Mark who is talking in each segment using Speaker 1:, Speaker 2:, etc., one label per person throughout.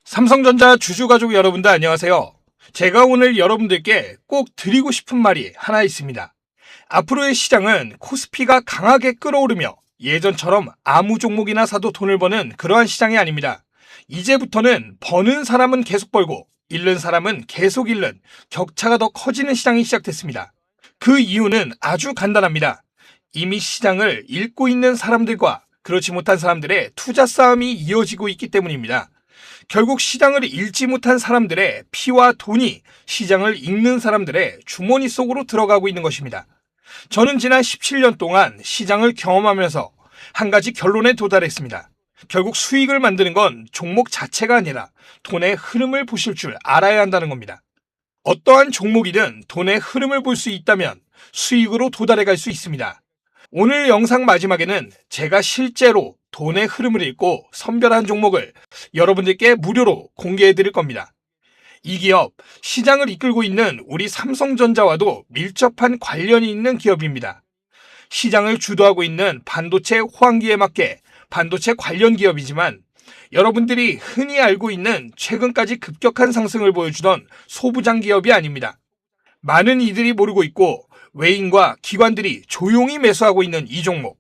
Speaker 1: 삼성전자 주주가족 여러분들 안녕하세요. 제가 오늘 여러분들께 꼭 드리고 싶은 말이 하나 있습니다. 앞으로의 시장은 코스피가 강하게 끌어오르며 예전처럼 아무 종목이나 사도 돈을 버는 그러한 시장이 아닙니다. 이제부터는 버는 사람은 계속 벌고 잃는 사람은 계속 잃는 격차가 더 커지는 시장이 시작됐습니다. 그 이유는 아주 간단합니다. 이미 시장을 읽고 있는 사람들과 그렇지 못한 사람들의 투자 싸움이 이어지고 있기 때문입니다. 결국 시장을 읽지 못한 사람들의 피와 돈이 시장을 읽는 사람들의 주머니 속으로 들어가고 있는 것입니다. 저는 지난 17년 동안 시장을 경험하면서 한 가지 결론에 도달했습니다. 결국 수익을 만드는 건 종목 자체가 아니라 돈의 흐름을 보실 줄 알아야 한다는 겁니다. 어떠한 종목이든 돈의 흐름을 볼 수 있다면 수익으로 도달해 갈 수 있습니다. 오늘 영상 마지막에는 제가 실제로 돈의 흐름을 읽고 선별한 종목을 여러분들께 무료로 공개해 드릴 겁니다. 이 기업, 시장을 이끌고 있는 우리 삼성전자와도 밀접한 관련이 있는 기업입니다. 시장을 주도하고 있는 반도체 호황기에 맞게 반도체 관련 기업이지만 여러분들이 흔히 알고 있는 최근까지 급격한 상승을 보여주던 소부장 기업이 아닙니다. 많은 이들이 모르고 있고 외인과 기관들이 조용히 매수하고 있는 이 종목,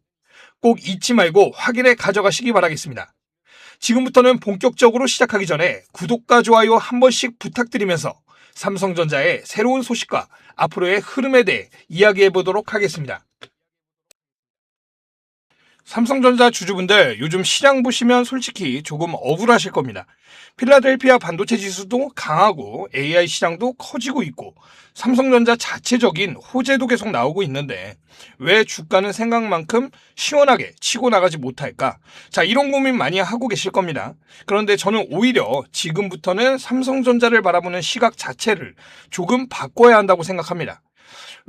Speaker 1: 꼭 잊지 말고 확인해 가져가시기 바라겠습니다. 지금부터는 본격적으로 시작하기 전에 구독과 좋아요 한 번씩 부탁드리면서 삼성전자의 새로운 소식과 앞으로의 흐름에 대해 이야기해 보도록 하겠습니다. 삼성전자 주주분들 요즘 시장 보시면 솔직히 조금 억울하실 겁니다. 필라델피아 반도체 지수도 강하고 AI 시장도 커지고 있고 삼성전자 자체적인 호재도 계속 나오고 있는데 왜 주가는 생각만큼 시원하게 치고 나가지 못할까? 자, 이런 고민 많이 하고 계실 겁니다. 그런데 저는 오히려 지금부터는 삼성전자를 바라보는 시각 자체를 조금 바꿔야 한다고 생각합니다.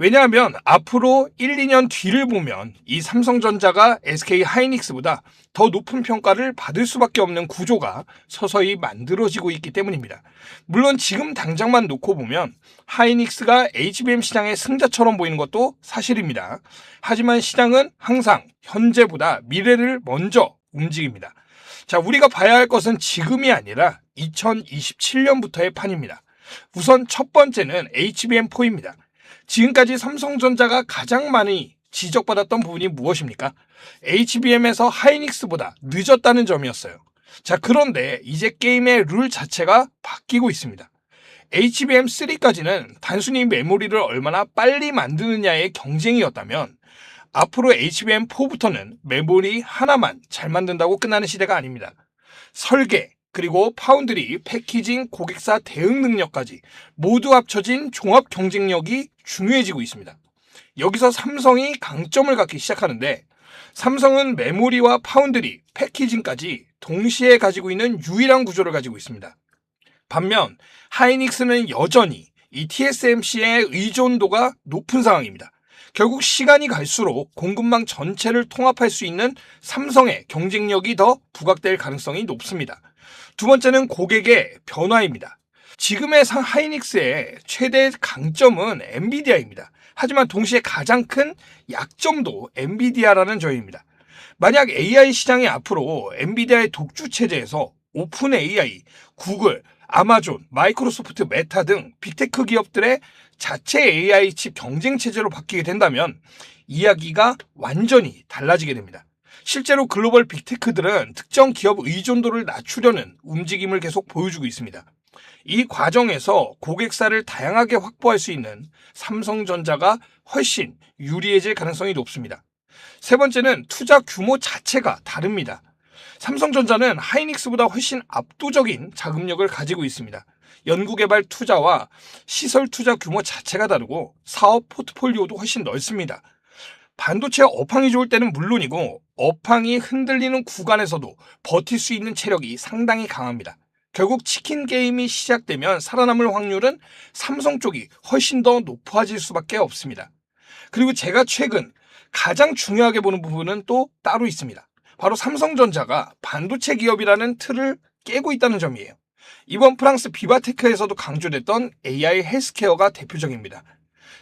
Speaker 1: 왜냐하면 앞으로 1, 2년 뒤를 보면 이 삼성전자가 SK 하이닉스보다 더 높은 평가를 받을 수밖에 없는 구조가 서서히 만들어지고 있기 때문입니다. 물론 지금 당장만 놓고 보면 하이닉스가 HBM 시장의 승자처럼 보이는 것도 사실입니다. 하지만 시장은 항상 현재보다 미래를 먼저 움직입니다. 자, 우리가 봐야 할 것은 지금이 아니라 2027년부터의 판입니다. 우선 첫 번째는 HBM4입니다. 지금까지 삼성전자가 가장 많이 지적받았던 부분이 무엇입니까? HBM에서 하이닉스보다 늦었다는 점이었어요. 자, 그런데 이제 게임의 룰 자체가 바뀌고 있습니다. HBM3까지는 단순히 메모리를 얼마나 빨리 만드느냐의 경쟁이었다면 앞으로 HBM4부터는 메모리 하나만 잘 만든다고 끝나는 시대가 아닙니다. 설계, 그리고 파운드리, 패키징, 고객사 대응 능력까지 모두 합쳐진 종합 경쟁력이 중요해지고 있습니다. 여기서 삼성이 강점을 갖기 시작하는데 삼성은 메모리와 파운드리, 패키징까지 동시에 가지고 있는 유일한 구조를 가지고 있습니다. 반면 하이닉스는 여전히 이 TSMC의 의존도가 높은 상황입니다. 결국 시간이 갈수록 공급망 전체를 통합할 수 있는 삼성의 경쟁력이 더 부각될 가능성이 높습니다. 두 번째는 고객의 변화입니다. 지금의 하이닉스의 최대 강점은 엔비디아입니다. 하지만 동시에 가장 큰 약점도 엔비디아라는 점입니다. 만약 AI 시장이 앞으로 엔비디아의 독주 체제에서 오픈 AI, 구글, 아마존, 마이크로소프트, 메타 등 빅테크 기업들의 자체 AI 칩 경쟁 체제로 바뀌게 된다면 이야기가 완전히 달라지게 됩니다. 실제로 글로벌 빅테크들은 특정 기업 의존도를 낮추려는 움직임을 계속 보여주고 있습니다. 이 과정에서 고객사를 다양하게 확보할 수 있는 삼성전자가 훨씬 유리해질 가능성이 높습니다. 세 번째는 투자 규모 자체가 다릅니다. 삼성전자는 하이닉스보다 훨씬 압도적인 자금력을 가지고 있습니다. 연구개발 투자와 시설 투자 규모 자체가 다르고 사업 포트폴리오도 훨씬 넓습니다. 반도체 업황이 좋을 때는 물론이고 업황이 흔들리는 구간에서도 버틸 수 있는 체력이 상당히 강합니다. 결국 치킨 게임이 시작되면 살아남을 확률은 삼성 쪽이 훨씬 더 높아질 수밖에 없습니다. 그리고 제가 최근 가장 중요하게 보는 부분은 또 따로 있습니다. 바로 삼성전자가 반도체 기업이라는 틀을 깨고 있다는 점이에요. 이번 프랑스 비바테크에서도 강조됐던 AI 헬스케어가 대표적입니다.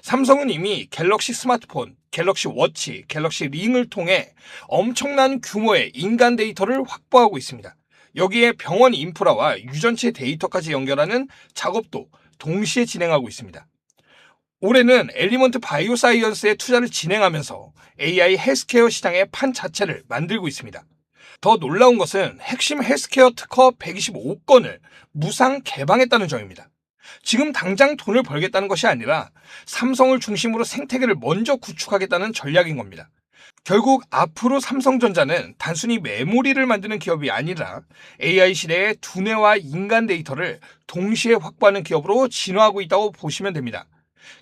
Speaker 1: 삼성은 이미 갤럭시 스마트폰, 갤럭시 워치, 갤럭시 링을 통해 엄청난 규모의 인간 데이터를 확보하고 있습니다. 여기에 병원 인프라와 유전체 데이터까지 연결하는 작업도 동시에 진행하고 있습니다. 올해는 엘리먼트 바이오사이언스에 투자를 진행하면서 AI 헬스케어 시장의 판 자체를 만들고 있습니다. 더 놀라운 것은 핵심 헬스케어 특허 125건을 무상 개방했다는 점입니다. 지금 당장 돈을 벌겠다는 것이 아니라 삼성을 중심으로 생태계를 먼저 구축하겠다는 전략인 겁니다. 결국 앞으로 삼성전자는 단순히 메모리를 만드는 기업이 아니라 AI 시대의 두뇌와 인간 데이터를 동시에 확보하는 기업으로 진화하고 있다고 보시면 됩니다.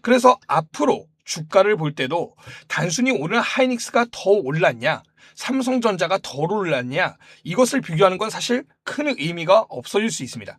Speaker 1: 그래서 앞으로 주가를 볼 때도 단순히 오늘 하이닉스가 더 올랐냐, 삼성전자가 덜 올랐냐, 이것을 비교하는 건 사실 큰 의미가 없어질 수 있습니다.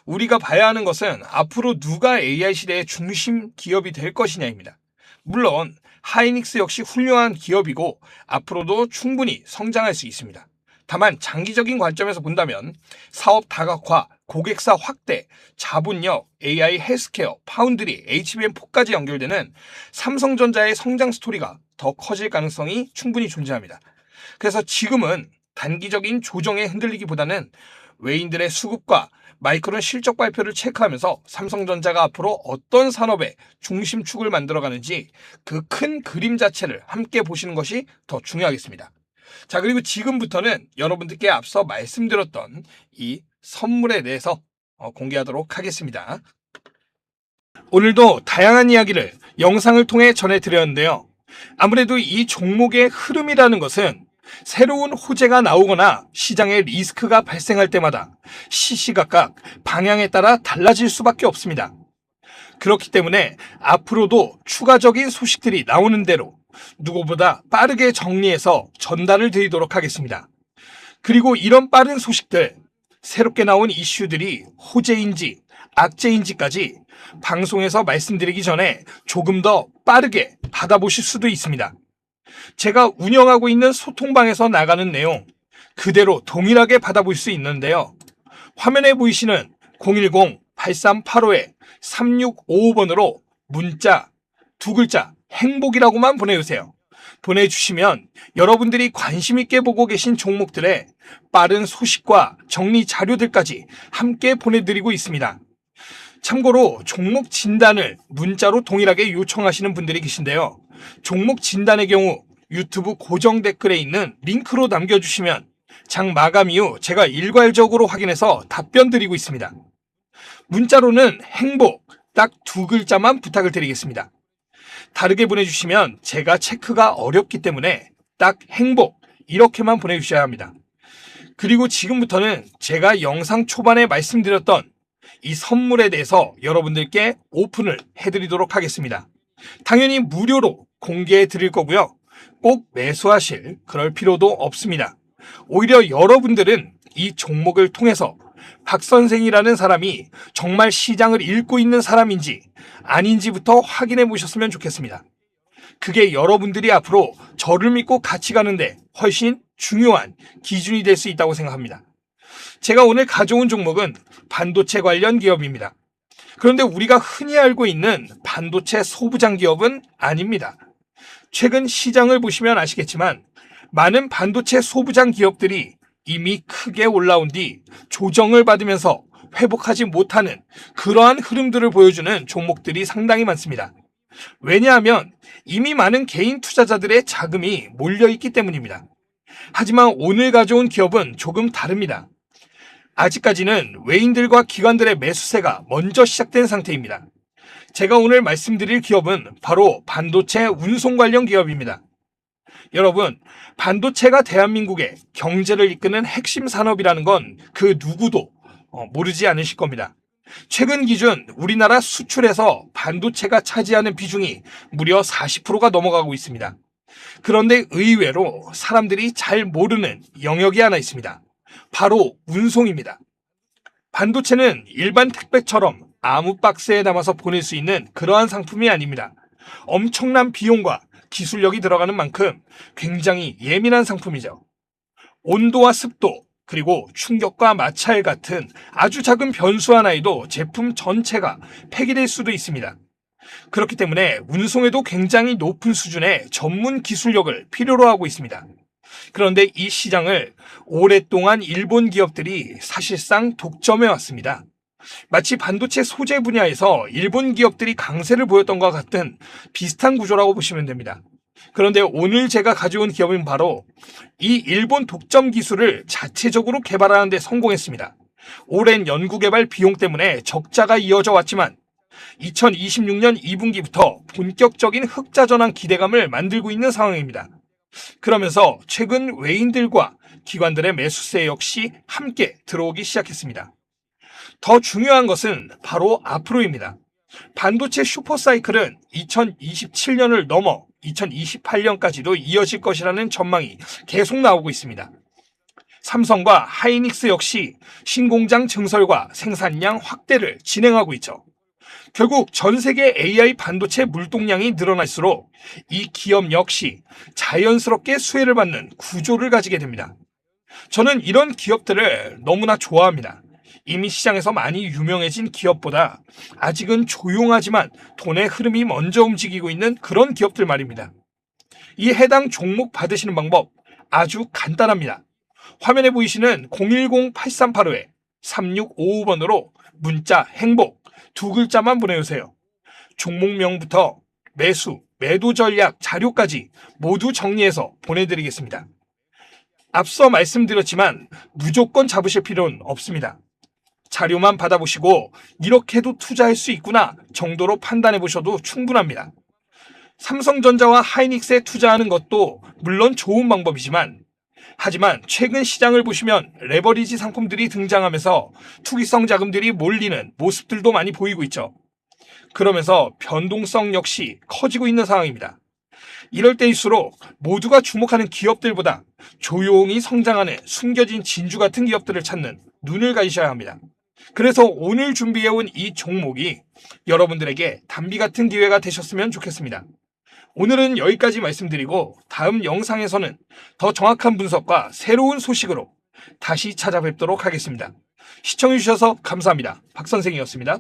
Speaker 1: 우리가 봐야 하는 것은 앞으로 누가 AI 시대의 중심 기업이 될 것이냐입니다. 물론 하이닉스 역시 훌륭한 기업이고 앞으로도 충분히 성장할 수 있습니다. 다만 장기적인 관점에서 본다면 사업 다각화, 고객사 확대, 자본력, AI 헬스케어, 파운드리, HBM4까지 연결되는 삼성전자의 성장 스토리가 더 커질 가능성이 충분히 존재합니다. 그래서 지금은 단기적인 조정에 흔들리기보다는 외인들의 수급과 마이크론 실적 발표를 체크하면서 삼성전자가 앞으로 어떤 산업의 중심축을 만들어가는지 그 큰 그림 자체를 함께 보시는 것이 더 중요하겠습니다. 자, 그리고 지금부터는 여러분들께 앞서 말씀드렸던 이 선물에 대해서 공개하도록 하겠습니다. 오늘도 다양한 이야기를 영상을 통해 전해드렸는데요. 아무래도 이 종목의 흐름이라는 것은 새로운 호재가 나오거나 시장에 리스크가 발생할 때마다 시시각각 방향에 따라 달라질 수밖에 없습니다. 그렇기 때문에 앞으로도 추가적인 소식들이 나오는 대로 누구보다 빠르게 정리해서 전달을 드리도록 하겠습니다. 그리고 이런 빠른 소식들, 새롭게 나온 이슈들이 호재인지 악재인지까지 방송에서 말씀드리기 전에 조금 더 빠르게 받아보실 수도 있습니다. 제가 운영하고 있는 소통방에서 나가는 내용 그대로 동일하게 받아볼 수 있는데요. 화면에 보이시는 010-8385-3655번으로 문자 2글자 행복이라고만 보내주세요. 보내주시면 여러분들이 관심 있게 보고 계신 종목들의 빠른 소식과 정리 자료들까지 함께 보내드리고 있습니다. 참고로 종목 진단을 문자로 동일하게 요청하시는 분들이 계신데요. 종목 진단의 경우 유튜브 고정 댓글에 있는 링크로 남겨주시면 장 마감 이후 제가 일괄적으로 확인해서 답변 드리고 있습니다. 문자로는 행복 딱 2글자만 부탁을 드리겠습니다. 다르게 보내주시면 제가 체크가 어렵기 때문에 딱 행복 이렇게만 보내주셔야 합니다. 그리고 지금부터는 제가 영상 초반에 말씀드렸던 이 선물에 대해서 여러분들께 오픈을 해드리도록 하겠습니다. 당연히 무료로 공개해 드릴 거고요. 꼭 매수하실 그럴 필요도 없습니다. 오히려 여러분들은 이 종목을 통해서 박 선생이라는 사람이 정말 시장을 읽고 있는 사람인지 아닌지부터 확인해 보셨으면 좋겠습니다. 그게 여러분들이 앞으로 저를 믿고 같이 가는데 훨씬 중요한 기준이 될 수 있다고 생각합니다. 제가 오늘 가져온 종목은 반도체 관련 기업입니다. 그런데 우리가 흔히 알고 있는 반도체 소부장 기업은 아닙니다. 최근 시장을 보시면 아시겠지만 많은 반도체 소부장 기업들이 이미 크게 올라온 뒤 조정을 받으면서 회복하지 못하는 그러한 흐름들을 보여주는 종목들이 상당히 많습니다. 왜냐하면 이미 많은 개인 투자자들의 자금이 몰려있기 때문입니다. 하지만 오늘 가져온 기업은 조금 다릅니다. 아직까지는 외인들과 기관들의 매수세가 먼저 시작된 상태입니다. 제가 오늘 말씀드릴 기업은 바로 반도체 운송 관련 기업입니다. 여러분, 반도체가 대한민국의 경제를 이끄는 핵심 산업이라는 건 그 누구도 모르지 않으실 겁니다. 최근 기준 우리나라 수출에서 반도체가 차지하는 비중이 무려 40%가 넘어가고 있습니다. 그런데 의외로 사람들이 잘 모르는 영역이 하나 있습니다. 바로 운송입니다. 반도체는 일반 택배처럼 아무 박스에 담아서 보낼 수 있는 그러한 상품이 아닙니다. 엄청난 비용과 기술력이 들어가는 만큼 굉장히 예민한 상품이죠. 온도와 습도, 그리고 충격과 마찰 같은 아주 작은 변수 하나에도 제품 전체가 폐기될 수도 있습니다. 그렇기 때문에 운송에도 굉장히 높은 수준의 전문 기술력을 필요로 하고 있습니다. 그런데 이 시장을 오랫동안 일본 기업들이 사실상 독점해 왔습니다. 마치 반도체 소재 분야에서 일본 기업들이 강세를 보였던 것과 같은 비슷한 구조라고 보시면 됩니다. 그런데 오늘 제가 가져온 기업은 바로 이 일본 독점 기술을 자체적으로 개발하는 데 성공했습니다. 오랜 연구개발 비용 때문에 적자가 이어져 왔지만 2026년 2분기부터 본격적인 흑자 전환 기대감을 만들고 있는 상황입니다. 그러면서 최근 외인들과 기관들의 매수세 역시 함께 들어오기 시작했습니다. 더 중요한 것은 바로 앞으로입니다. 반도체 슈퍼사이클은 2027년을 넘어 2028년까지도 이어질 것이라는 전망이 계속 나오고 있습니다. 삼성과 하이닉스 역시 신공장 증설과 생산량 확대를 진행하고 있죠. 결국 전 세계 AI 반도체 물동량이 늘어날수록 이 기업 역시 자연스럽게 수혜를 받는 구조를 가지게 됩니다. 저는 이런 기업들을 너무나 좋아합니다. 이미 시장에서 많이 유명해진 기업보다 아직은 조용하지만 돈의 흐름이 먼저 움직이고 있는 그런 기업들 말입니다. 이 해당 종목 받으시는 방법 아주 간단합니다. 화면에 보이시는 010-8385-3655번으로 문자 행복 두 글자만 보내주세요. 종목명부터 매수, 매도 전략, 자료까지 모두 정리해서 보내드리겠습니다. 앞서 말씀드렸지만 무조건 잡으실 필요는 없습니다. 자료만 받아보시고 이렇게도 투자할 수 있구나 정도로 판단해 보셔도 충분합니다. 삼성전자와 하이닉스에 투자하는 것도 물론 좋은 방법이지만 하지만 최근 시장을 보시면 레버리지 상품들이 등장하면서 투기성 자금들이 몰리는 모습들도 많이 보이고 있죠. 그러면서 변동성 역시 커지고 있는 상황입니다. 이럴 때일수록 모두가 주목하는 기업들보다 조용히 성장하는 숨겨진 진주 같은 기업들을 찾는 눈을 가지셔야 합니다. 그래서 오늘 준비해온 이 종목이 여러분들에게 단비 같은 기회가 되셨으면 좋겠습니다. 오늘은 여기까지 말씀드리고 다음 영상에서는 더 정확한 분석과 새로운 소식으로 다시 찾아뵙도록 하겠습니다. 시청해주셔서 감사합니다. 박 선생이었습니다.